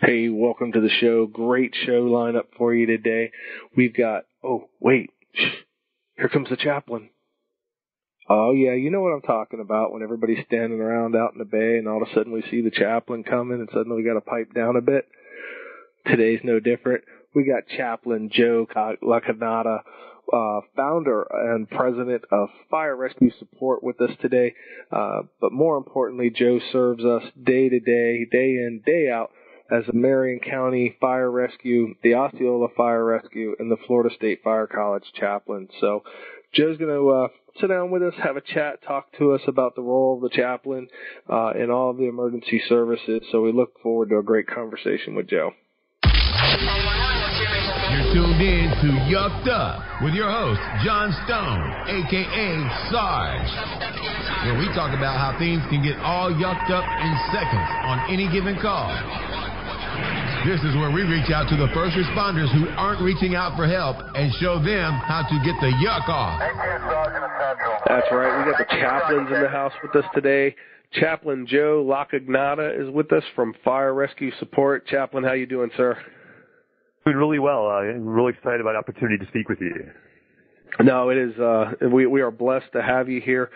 Hey, welcome to the show. Great show lineup for you today. We've got, here comes the chaplain. Oh, yeah, you know what I'm talking about when everybody's standing around out in the bay and all of a sudden we see the chaplain coming and suddenly we got to pipe down a bit. Today's no different. We got Chaplain Joe LaCognata, founder and president of Fire Rescue Support with us today. But more importantly, Joe serves us day to day, day in, day out as the Marion County Fire Rescue, the Ocala Fire Rescue, and the Florida State Fire College chaplain. So Joe's going to sit down with us, have a chat, talk to us about the role of the chaplain in all of the emergency services. So we look forward to a great conversation with Joe. You're tuned in to Yucked Up with your host, John Stone, a.k.a. Sarge, where we talk about how things can get all yucked up in seconds on any given call. This is where we reach out to the first responders who aren't reaching out for help and show them how to get the yuck off. That's right. We got the chaplains in the house with us today. Chaplain Joe LaCognata is with us from Fire Rescue Support. Chaplain, how you doing, sir? Doing really well. I'm really excited about the opportunity to speak with you. No, it is. We are blessed to have you here.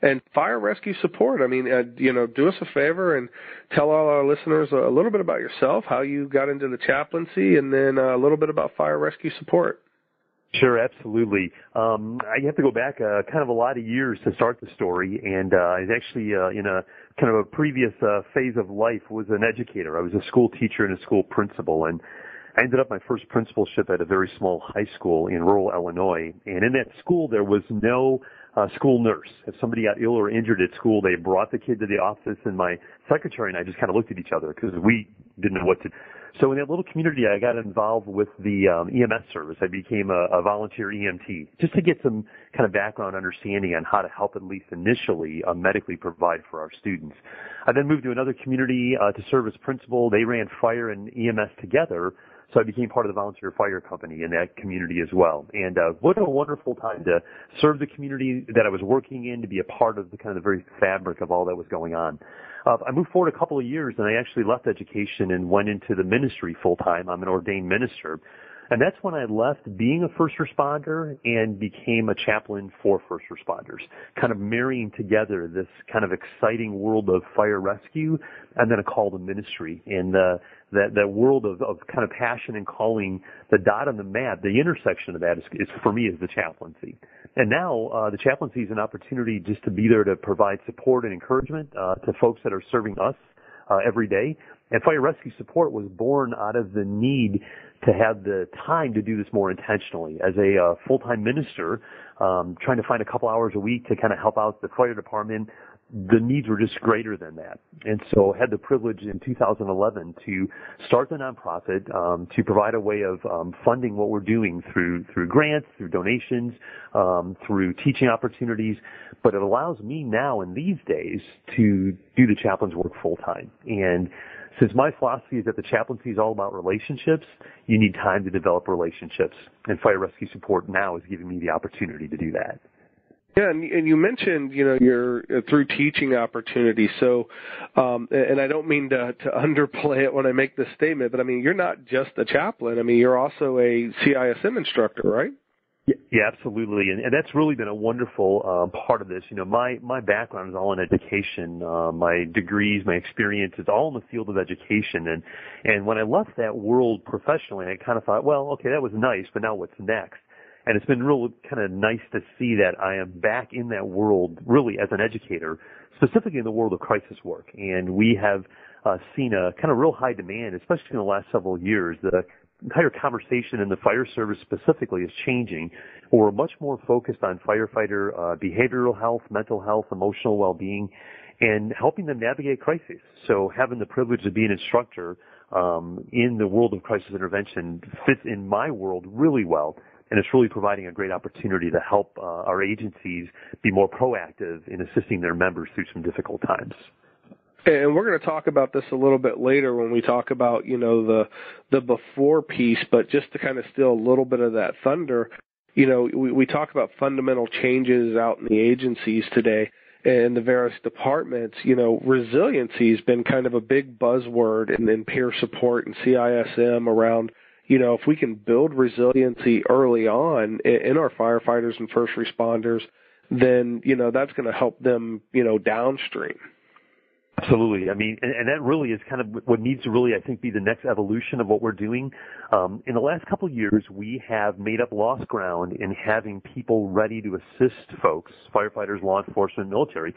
And Fire Rescue Support, I mean, do us a favor and tell all our listeners a little bit about yourself, how you got into the chaplaincy, and then a little bit about Fire Rescue Support. Sure, absolutely. I have to go back kind of a lot of years to start the story, and I was actually in a kind of a previous phase of life was an educator. I was a school teacher and a school principal, and I ended up my first principalship at a very small high school in rural Illinois, and in that school there was no school nurse. If somebody got ill or injured at school, they brought the kid to the office, and my secretary and I just kind of looked at each other because we didn't know what to do. So in that little community, I got involved with the EMS service. I became a volunteer EMT just to get some kind of background understanding on how to help, at least initially, medically provide for our students. I then moved to another community to serve as principal. They ran fire and EMS together. So I became part of the volunteer fire company in that community as well. And what a wonderful time to serve the community that I was working in, to be a part of the kind of the very fabric of all that was going on. I moved forward a couple of years, and I actually left education and went into the ministry full-time. I'm an ordained minister. And that's when I left being a first responder and became a chaplain for first responders, kind of marrying together this kind of exciting world of fire rescue and then a call to ministry. And that world of kind of passion and calling, the dot on the map, the intersection of that is for me is the chaplaincy. And now the chaplaincy is an opportunity just to be there to provide support and encouragement to folks that are serving us every day. And Fire Rescue Support was born out of the need to have the time to do this more intentionally. As a full-time minister, trying to find a couple hours a week to kind of help out the fire department, the needs were just greater than that. And so I had the privilege in 2011 to start the nonprofit, to provide a way of funding what we're doing through grants, through donations, through teaching opportunities. But it allows me now in these days to do the chaplain's work full-time. And since my philosophy is that the chaplaincy is all about relationships, you need time to develop relationships. And Fire Rescue Support now is giving me the opportunity to do that. Yeah, and you mentioned, you're through teaching opportunities. So, and I don't mean to underplay it when I make this statement, but I mean, you're not just a chaplain. I mean, you're also a CISM instructor, right? Yeah, absolutely. And that's really been a wonderful part of this. My background is all in education. My degrees, my experience is all in the field of education. And when I left that world professionally, I kind of thought, well, okay, that was nice, but now what's next? And it's been real kind of nice to see that I am back in that world really as an educator, specifically in the world of crisis work. And we have seen a kind of real high demand, especially in the last several years. The entire conversation in the fire service specifically is changing. We're much more focused on firefighter behavioral health, mental health, emotional well-being, and helping them navigate crises. So having the privilege of being an instructor in the world of crisis intervention fits in my world really well. And it's really providing a great opportunity to help our agencies be more proactive in assisting their members through some difficult times. And we're going to talk about this a little bit later when we talk about, the before piece, but just to kind of steal a little bit of that thunder, we talk about fundamental changes out in the agencies today. in the various departments, resiliency has been kind of a big buzzword in peer support and CISM around, if we can build resiliency early on in our firefighters and first responders, then, that's going to help them, downstream. Absolutely. I mean, and that really is kind of what needs to really, I think, be the next evolution of what we're doing. In the last couple of years, we have made up lost ground in having people ready to assist folks, firefighters, law enforcement, military,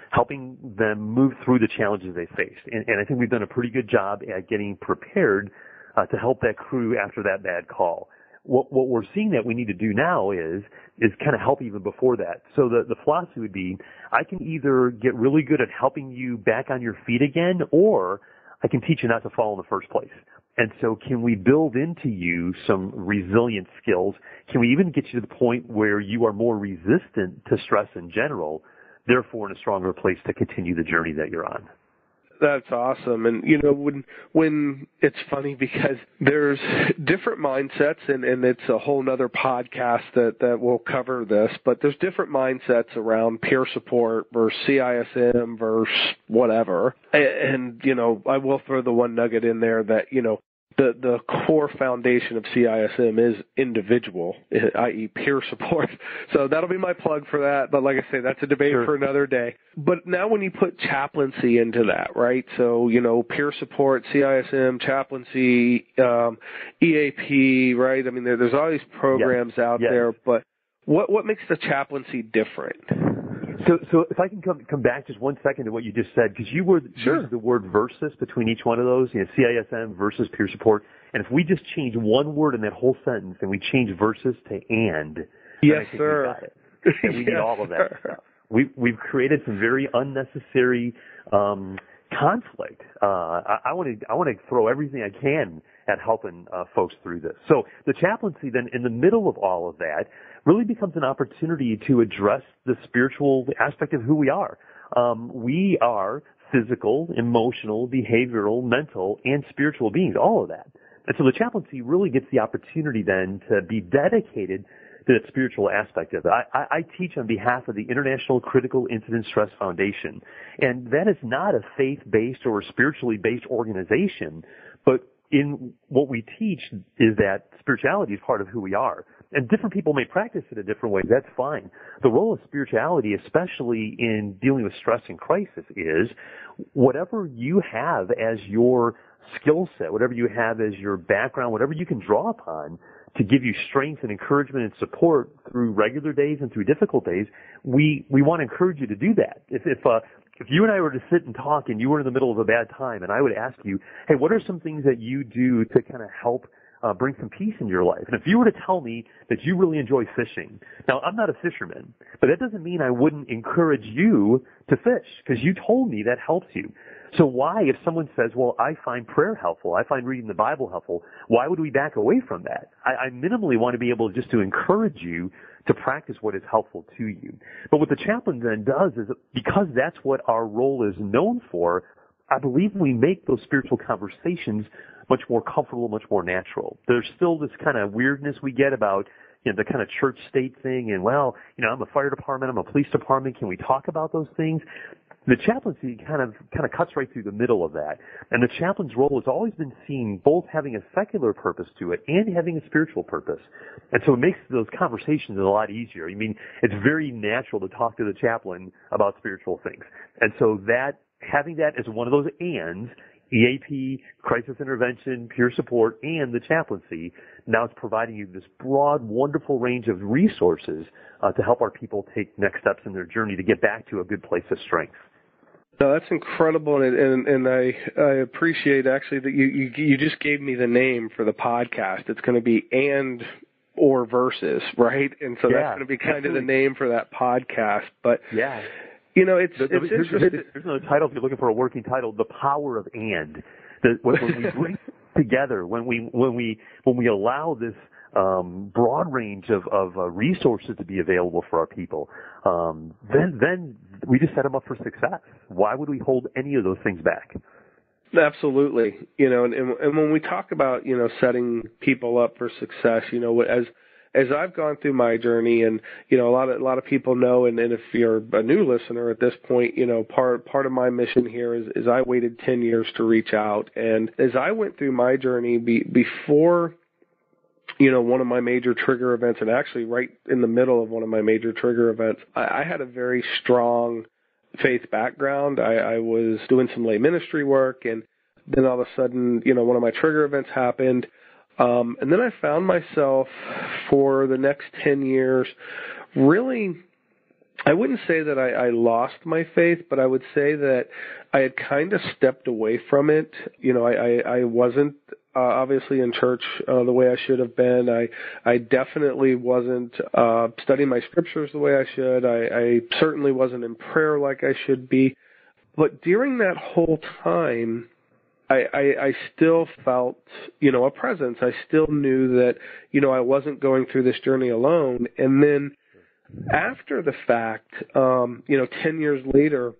helping them move through the challenges they faced. And I think we've done a pretty good job at getting prepared to help that crew after that bad call. What we're seeing that we need to do now is kind of help even before that. So the philosophy would be, I can either get really good at helping you back on your feet again, or I can teach you not to fall in the first place. And so can we build into you some resilient skills? Can we even get you to the point where you are more resistant to stress in general, therefore in a stronger place to continue the journey that you're on? That's awesome. And, when it's funny because there's different mindsets and it's a whole nother podcast that will cover this, but there's different mindsets around peer support versus CISM versus whatever. And, I will throw the one nugget in there that, the core foundation of CISM is individual, i.e. peer support. So that'll be my plug for that. But like I say, that's a debate for another day. But now when you put chaplaincy into that, right? So, peer support, CISM, chaplaincy, EAP, right? I mean, there's all these programs out there, but what makes the chaplaincy different? So if I can come back just 1 second to what you just said, because you used the word versus between each one of those, CISM versus peer support. And if we just change one word in that whole sentence and we change versus to and, yes, I think sir. we got it. And we need all of that stuff. We've created some very unnecessary conflict. I want to throw everything I can at helping folks through this. So the chaplaincy then, in the middle of all of that, really becomes an opportunity to address the spiritual aspect of who we are. We are physical, emotional, behavioral, mental, and spiritual beings, all of that. And so the chaplaincy really gets the opportunity then to be dedicated to that spiritual aspect of it. I teach on behalf of the International Critical Incident Stress Foundation, and that is not a faith-based or spiritually based organization, but in what we teach is that spirituality is part of who we are. And different people may practice it a different way. That's fine. The role of spirituality, especially in dealing with stress and crisis, is whatever you have as your skill set, whatever you have as your background, whatever you can draw upon to give you strength and encouragement and support through regular days and through difficult days, we want to encourage you to do that. If you and I were to sit and talk and you were in the middle of a bad time and I would ask you, hey, what are some things that you do to kind of help bring some peace in your life? And if you were to tell me that you really enjoy fishing, now I'm not a fisherman, but that doesn't mean I wouldn't encourage you to fish because you told me that helps you. So why, if someone says, well, I find prayer helpful, I find reading the Bible helpful, why would we back away from that? I minimally want to be able just to encourage you to practice what is helpful to you. But what the chaplain then does is, because that's what our role is known for, I believe we make those spiritual conversations much more comfortable, much more natural. There's still this kind of weirdness we get about, the kind of church state thing and, well, I'm a fire department, I'm a police department, can we talk about those things? The chaplaincy kind of cuts right through the middle of that. And the chaplain's role has always been seen both having a secular purpose to it and having a spiritual purpose. And so it makes those conversations a lot easier. I mean, it's very natural to talk to the chaplain about spiritual things. And so having that as one of those ands, EAP, crisis intervention, peer support, and the chaplaincy, now it's providing you this broad, wonderful range of resources to help our people take next steps in their journey to get back to a good place of strength. No, that's incredible, and I appreciate actually that you just gave me the name for the podcast. It's going to be and or versus, right? And so that's going to be kind of the name for that podcast. But yeah. It's interesting. There's another title if you're looking for a working title: "The Power of And." When we bring together, when we allow this broad range of resources to be available for our people, then we just set them up for success. Why would we hold any of those things back? Absolutely. And when we talk about setting people up for success, as I've gone through my journey, and a lot of people know, and if you're a new listener at this point, part of my mission here is I waited 10 years to reach out, and as I went through my journey before one of my major trigger events, and actually right in the middle of one of my major trigger events, I had a very strong faith background. I was doing some lay ministry work, and then all of a sudden, one of my trigger events happened. And then I found myself for the next 10 years, really, I wouldn't say that I lost my faith, but I would say that I had kind of stepped away from it. I wasn't obviously in church the way I should have been. I definitely wasn't studying my scriptures the way I should. I certainly wasn't in prayer like I should be. But during that whole time, I still felt, a presence. I still knew that, I wasn't going through this journey alone. And then after the fact, 10 years later,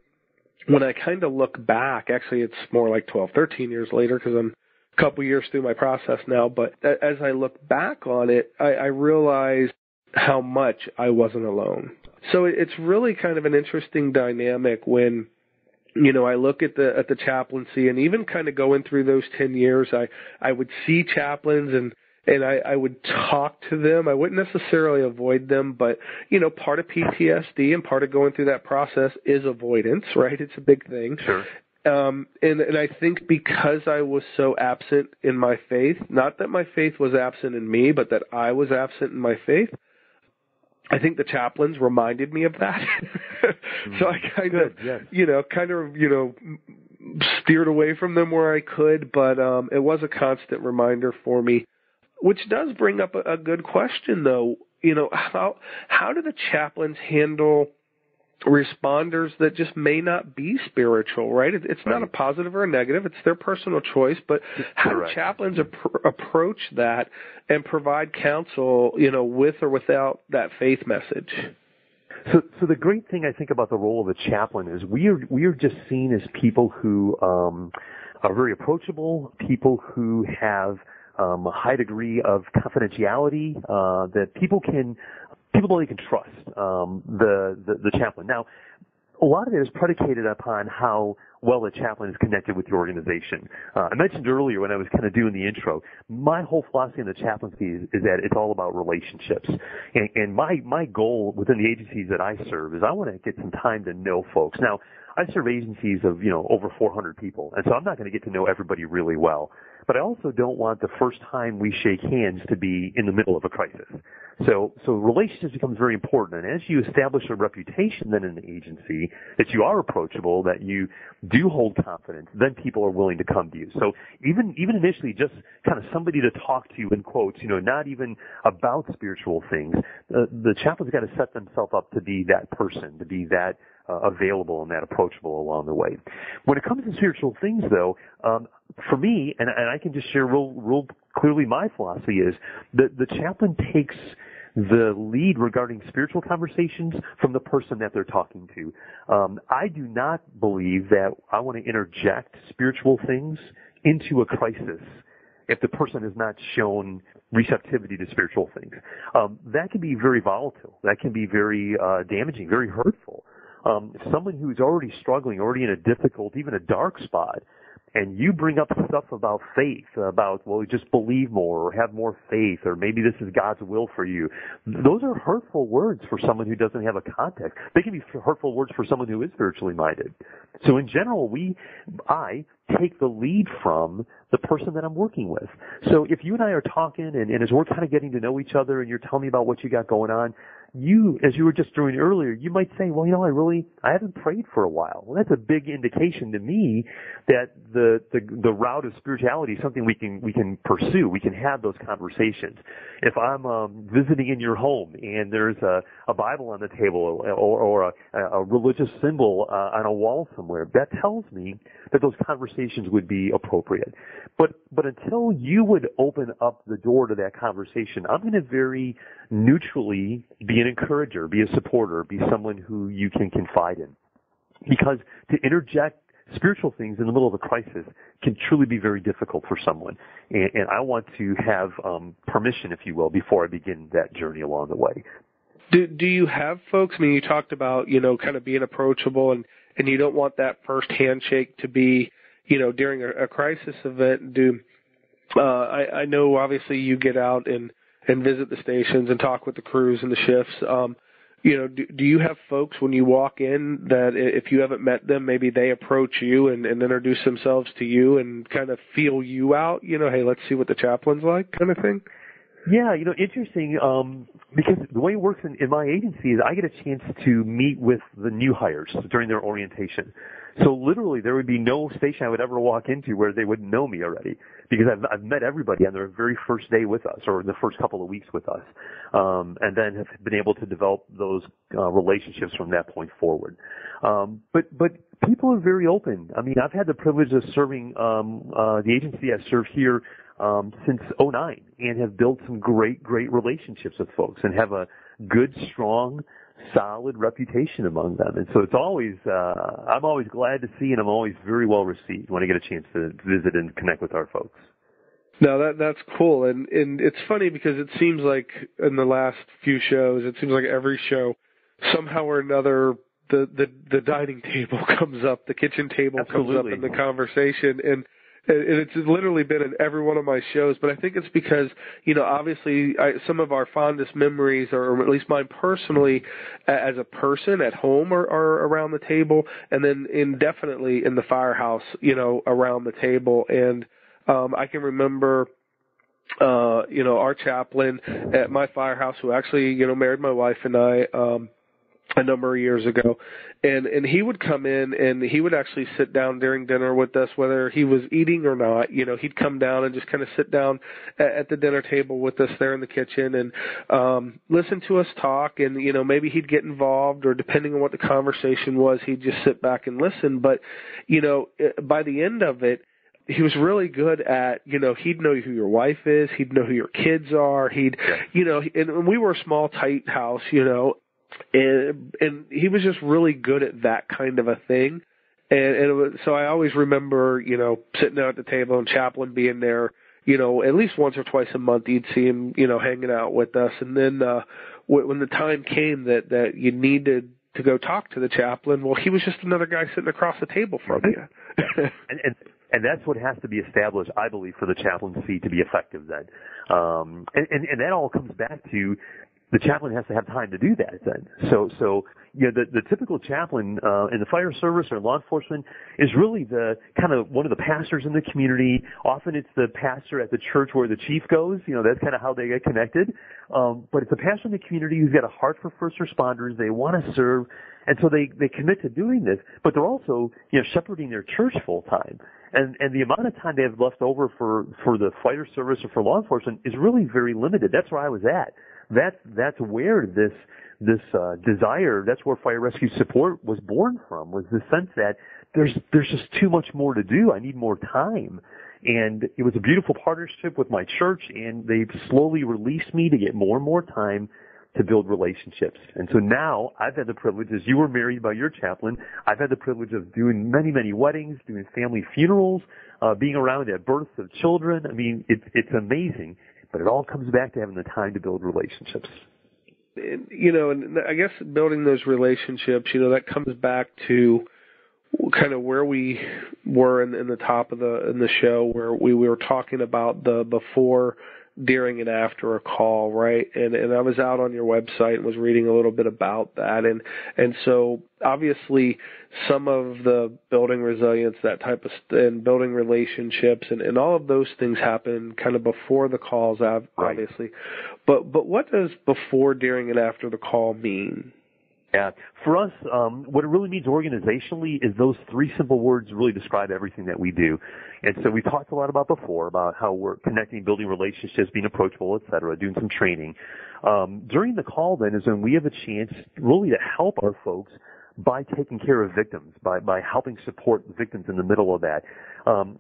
when I kind of look back, actually it's more like 12, 13 years later because I'm a couple years through my process now, but as I look back on it, I realized how much I wasn't alone. So it's really kind of an interesting dynamic when I look at the chaplaincy, and even kind of going through those 10 years, I would see chaplains and I would talk to them. I wouldn't necessarily avoid them, but, part of PTSD and part of going through that process is avoidance, right? It's a big thing. Sure. And I think because I was so absent in my faith, not that my faith was absent in me, but that I was absent in my faith, I think the chaplains reminded me of that. So I kind of, steered away from them where I could, but it was a constant reminder for me, which does bring up a good question, though. How do the chaplains handle responders that just may not be spiritual, right? It's not a positive or a negative. It's their personal choice. But how do chaplains approach that and provide counsel, with or without that faith message? So the great thing I think about the role of a chaplain is we are just seen as people who are very approachable, people who have a high degree of confidentiality that people really can trust the chaplain. Now, a lot of it is predicated upon how well the chaplain is connected with your organization. I mentioned earlier when I was kind of doing the intro, my whole philosophy in the chaplaincy is that it's all about relationships. And my goal within the agencies that I serve is I want to get some time to know folks. Now, I serve agencies of, over 400 people, and so I'm not going to get to know everybody really well. But I also don't want the first time we shake hands to be in the middle of a crisis. So relationships becomes very important. And as you establish a reputation then in the agency that you are approachable, that you do hold confidence, then people are willing to come to you. So even initially just kind of somebody to talk to, in quotes, not even about spiritual things, the chaplain's got to set themselves up to be that person, to be that available and that approachable along the way. When it comes to spiritual things, though, for me, and I can just share real clearly my philosophy is that the chaplain takes the lead regarding spiritual conversations from the person that they're talking to. I do not believe that I want to interject spiritual things into a crisis if the person has not shown receptivity to spiritual things. That can be very volatile. That can be very damaging, very hurtful. Someone who's already struggling, already in a difficult, even a dark spot, and you bring up stuff about faith, about, well, just believe more or have more faith, or maybe this is God's will for you. Those are hurtful words for someone who doesn't have a context. They can be hurtful words for someone who is spiritually minded. So in general, I take the lead from the person that I'm working with. So if you and I are talking, and as we're kind of getting to know each other, and you're telling me about what you got going on, you, as you were just doing earlier, you might say, well, I haven't prayed for a while. Well, that's a big indication to me that the route of spirituality is something we can pursue. We can have those conversations. If I'm visiting in your home and there's a Bible on the table or a religious symbol on a wall somewhere, that tells me that those conversations would be appropriate. But until you would open up the door to that conversation, I'm going to very neutrally be an encourager, be a supporter, be someone who you can confide in. Because to interject spiritual things in the middle of a crisis can truly be very difficult for someone. And I want to have permission, if you will, before I begin that journey along the way. Do you have folks, I mean, you talked about, kind of being approachable and you don't want that first handshake to be, during a crisis event. I know obviously you get out and visit the stations and talk with the crews and the shifts. Do you have folks when you walk in that if you haven't met them, maybe they approach you and introduce themselves to you and kind of feel you out, hey, let's see what the chaplain's like kind of thing? Yeah, interesting, because the way it works in my agency is I get a chance to meet with the new hires during their orientation. So literally there would be no station I would ever walk into where they wouldn't know me already, because I've met everybody on their very first day with us or the first couple of weeks with us, and then have been able to develop those relationships from that point forward. But people are very open. I mean, I've had the privilege of serving the agency I serve here since 2009 and have built some great relationships with folks and have a good, strong, solid reputation among them. And so it's always, I'm always glad to see, and I'm always very well received when I get a chance to visit and connect with our folks. No, that's cool. And it's funny because it seems like in the last few shows, it seems like every show, somehow or another, the dining table comes up, the kitchen table Absolutely. comes up in the conversation. And it's literally been in every one of my shows, but I think it's because, obviously some of our fondest memories, or at least mine personally, as a person at home are around the table, and then indefinitely in the firehouse, around the table. And I can remember, our chaplain at my firehouse, who actually, married my wife and I, a number of years ago, and he would come in and he would actually sit down during dinner with us, whether he was eating or not. He'd come down and just kind of sit down at the dinner table with us there in the kitchen and listen to us talk, and maybe he'd get involved, or depending on what the conversation was, he'd just sit back and listen. But by the end of it, he was really good at, he'd know who your wife is, he'd know who your kids are, and we were a small, tight house, and he was just really good at that kind of a thing. And so I always remember, sitting down at the table and Chaplain being there, at least once or twice a month, you'd see him, hanging out with us. And then when the time came that you needed to go talk to the chaplain, well, he was just another guy sitting across the table from you. And that's what has to be established, I believe, for the chaplaincy to be effective then. And that all comes back to the chaplain has to have time to do that then. So the typical chaplain in the fire service or law enforcement is really the kind of one of the pastors in the community. Often it's the pastor at the church where the chief goes. That's kind of how they get connected. But it's a pastor in the community who's got a heart for first responders. They want to serve, and so they commit to doing this. But they're also shepherding their church full time. And the amount of time they have left over for the fire service or for law enforcement is really very limited. That's where I was at. That's where this desire, that's where fire rescue support was born from, was the sense that there's just too much more to do. I need more time. And it was a beautiful partnership with my church, and they've slowly released me to get more and more time to build relationships. And so now I've had the privilege, as you were married by your chaplain, I've had the privilege of doing many, many weddings, doing family funerals, being around at births of children. I mean, it's amazing. But it all comes back to having the time to build relationships. And I guess building those relationships, that comes back to kind of where we were in the top of the show, where we were talking about the before, during, and after a call, right? And I was out on your website and was reading a little bit about that. And so obviously some of the building resilience, that type of and building relationships and all of those things happen kind of before the calls, obviously. Right. But what does before, during, and after the call mean? Yeah. For us, what it really means organizationally is those three simple words really describe everything that we do. And so we talked a lot about before, about how we're connecting, building relationships, being approachable, et cetera, doing some training. During the call then is when we have a chance really to help our folks by taking care of victims, by helping support victims in the middle of that.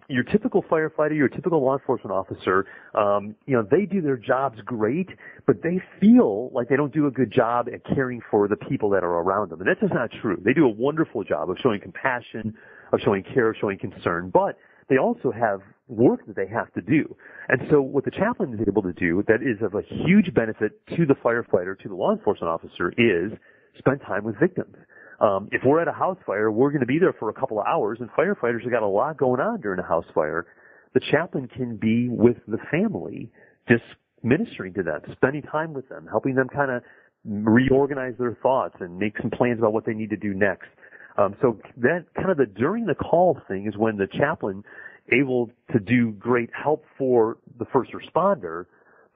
Your typical firefighter, your typical law enforcement officer, they do their jobs great, but they feel like they don't do a good job at caring for the people that are around them. And that's just not true. They do a wonderful job of showing compassion, showing care, of showing concern, but they also have work that they have to do. And so what the chaplain is able to do that is of a huge benefit to the firefighter, to the law enforcement officer, is spend time with victims. If we're at a house fire, we're going to be there for a couple of hours, and firefighters have got a lot going on during a house fire. The chaplain can be with the family, just ministering to them, spending time with them, helping them kind of reorganize their thoughts and make some plans about what they need to do next. So that kind of the during the call thing is when the chaplain able to do great help for the first responder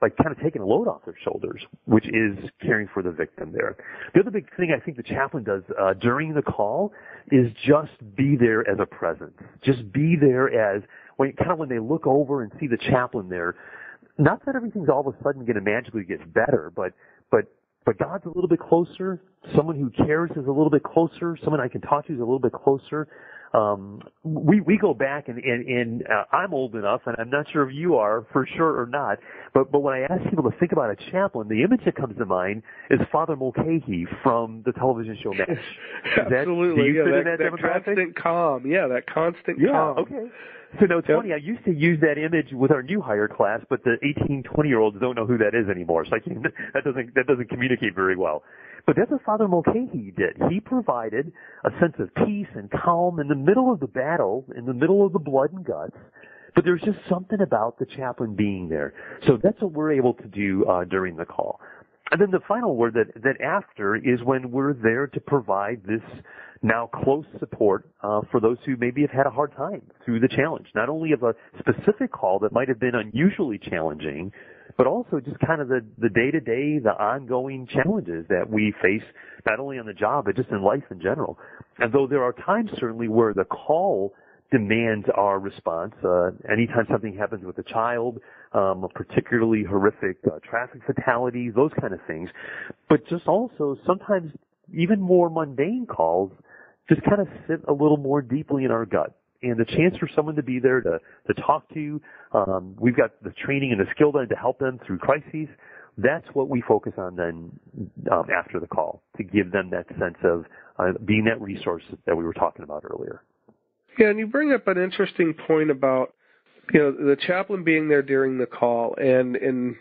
by kind of taking a load off their shoulders, which is caring for the victim there. The other big thing I think the chaplain does during the call is just be there as a presence. Just be there as when they look over and see the chaplain there. Not that everything's all of a sudden going to magically get better, but God's a little bit closer. Someone who cares is a little bit closer. Someone I can talk to is a little bit closer. We go back and I'm old enough, and I'm not sure if you are for sure or not, but when I ask people to think about a chaplain, the image that comes to mind is Father Mulcahy from the television show MASH. Absolutely. Do you fit in that demographic? constant calm. Yeah, that constant calm. Okay. So no, it's funny. I used to use that image with our new hire class, but the 18, 20-year-olds don't know who that is anymore. So that doesn't communicate very well. But that's what Father Mulcahy did. He provided a sense of peace and calm in the middle of the battle, in the middle of the blood and guts. But there's just something about the chaplain being there. So that's what we're able to do during the call. And then the final word that after is when we're there to provide this now close support for those who maybe have had a hard time through the challenge, not only of a specific call that might have been unusually challenging, but also just kind of the day-to-day, the ongoing challenges that we face, not only on the job, but just in life in general. And though there are times certainly where the call demands our response, anytime something happens with a child, particularly horrific traffic fatalities, those kind of things, but just also sometimes even more mundane calls just kind of sit a little more deeply in our gut. And the chance for someone to be there to talk to, we've got the training and the skill then to help them through crises. That's what we focus on then after the call, to give them that sense of being that resource that we were talking about earlier. Yeah, and you bring up an interesting point about, the chaplain being there during the call and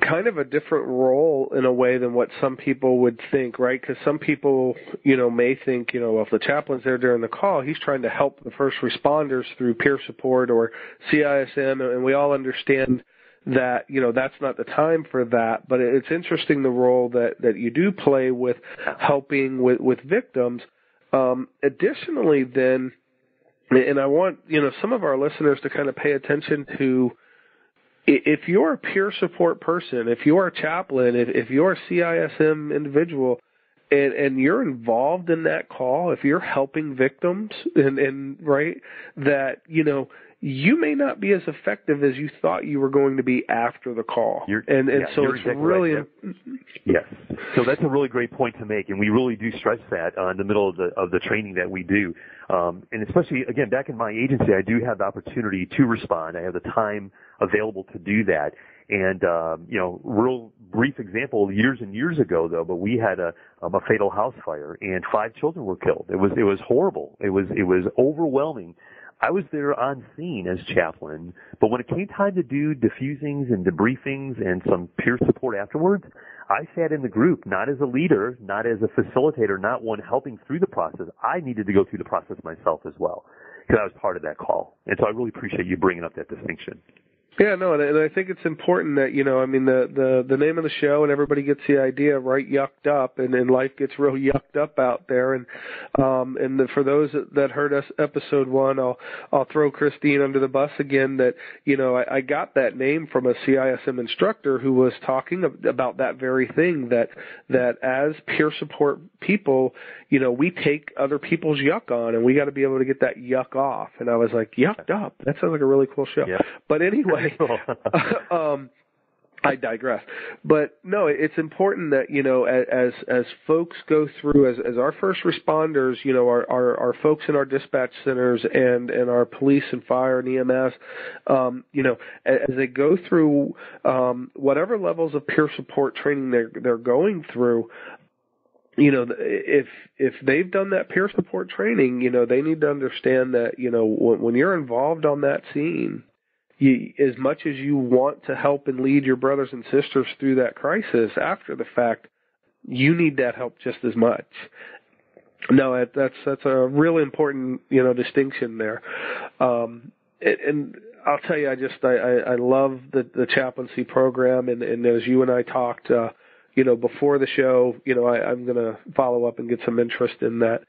kind of a different role in a way than what some people would think, right? Because some people, may think, well, if the chaplain's there during the call, he's trying to help the first responders through peer support or CISM, and we all understand that, that's not the time for that. But it's interesting the role that you do play with helping with victims. Additionally, then, and I want, some of our listeners to kind of pay attention to, if you're a peer support person, if you're a chaplain, if you're a CISM individual, and you're involved in that call, if you're helping victims, and right, that, you may not be as effective as you thought you were going to be after the call. So it's exactly really... Right. Yes. So that's a really great point to make, and we really do stress that in the middle of the training that we do. And especially, again, back in my agency, I do have the opportunity to respond. I have the time available to do that. And, real brief example, years and years ago, though, but we had a fatal house fire, and 5 children were killed. It was horrible. It was overwhelming. I was there on scene as chaplain, but when it came time to do diffusings and debriefings and some peer support afterwards, I sat in the group, not as a leader, not as a facilitator, not one helping through the process. I needed to go through the process myself as well, because I was part of that call. And so I really appreciate you bringing up that distinction. Yeah, no, and I think it's important that, the name of the show, and everybody gets the idea, right? Yucked up, and life gets real yucked up out there. And for those that heard us episode 1, I'll throw Christine under the bus again. That I got that name from a CISM instructor who was talking about that very thing. That as peer support people, we take other people's yuck on, and we got to be able to get that yuck off. And I was like, yucked up. That sounds like a really cool show. Yeah. But anyway. I digress. But no, it's important that, as folks go through, as our first responders, our folks in our dispatch centers and our police and fire and EMS, as they go through whatever levels of peer support training they're going through, if they've done that peer support training, they need to understand that, when you're involved on that scene, as much as you want to help and lead your brothers and sisters through that crisis after the fact, you need that help just as much. No, that's a really important, distinction there. And I'll tell you, I love the chaplaincy program, and as you and I talked, before the show, I'm going to follow up and get some interest in that.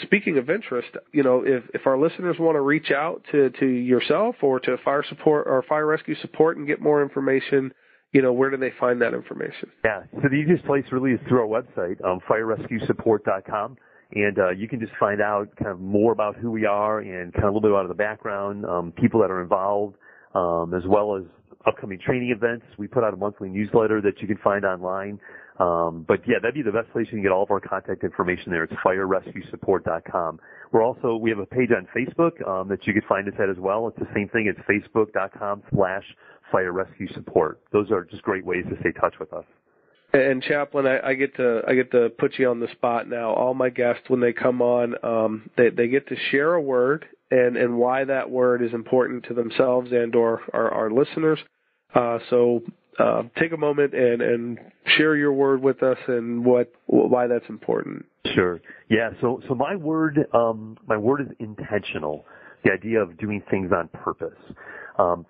Speaking of interest, if our listeners want to reach out to yourself or to fire support or fire rescue support and get more information, where do they find that information? Yeah, so the easiest place really is through our website, firerescuesupport.com. And you can just find out kind of more about who we are and kind of a little bit out of the background, people that are involved, as well as upcoming training events. We put out a monthly newsletter that you can find online. But yeah, that'd be the best place you can get all of our contact information there. It's firerescuesupport.com. We have a page on Facebook that you can find us at as well. It's the same thing. It's facebook.com/firerescuesupport. Those are just great ways to stay in touch with us. And Chaplain, I get to put you on the spot now. All my guests, when they come on, they get to share a word and why that word is important to themselves and or our listeners. So take a moment and share your word with us and why that's important. Sure. Yeah. So my word is intentional. The idea of doing things on purpose.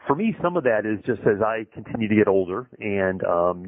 For me, some of that is just as I continue to get older, and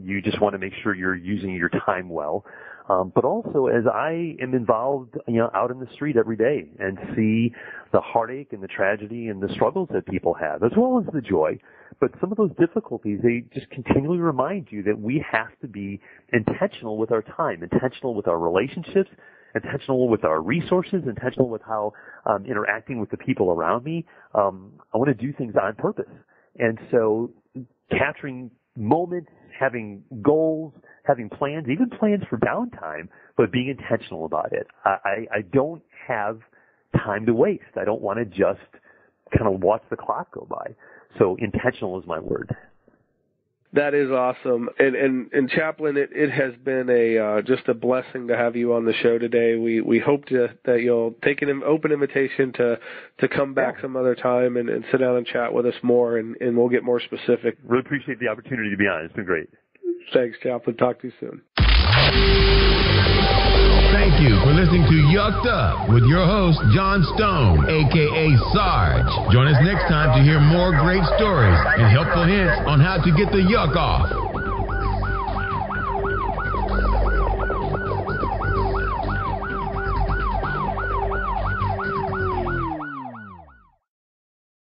you just want to make sure you're using your time well. But also as I am involved, out in the street every day and see the heartache and the tragedy and the struggles that people have, as well as the joy. But some of those difficulties, they just continually remind you that we have to be intentional with our time, intentional with our relationships, intentional with our resources, intentional with how I'm interacting with the people around me. I want to do things on purpose. And so capturing moments, having goals, having plans, even plans for downtime, but being intentional about it. I don't have time to waste. I don't want to just kind of watch the clock go by. So intentional is my word. That is awesome. And Chaplain, it has been just a blessing to have you on the show today. We hope that you'll take an open invitation to come back some other time and sit down and chat with us more, and we'll get more specific. Really appreciate the opportunity to be on. It's been great. Thanks, Chaplain. Talk to you soon. Thank you for listening to Yucked Up with your host, John Stone, a.k.a. Sarge. Join us next time to hear more great stories and helpful hints on how to get the yuck off.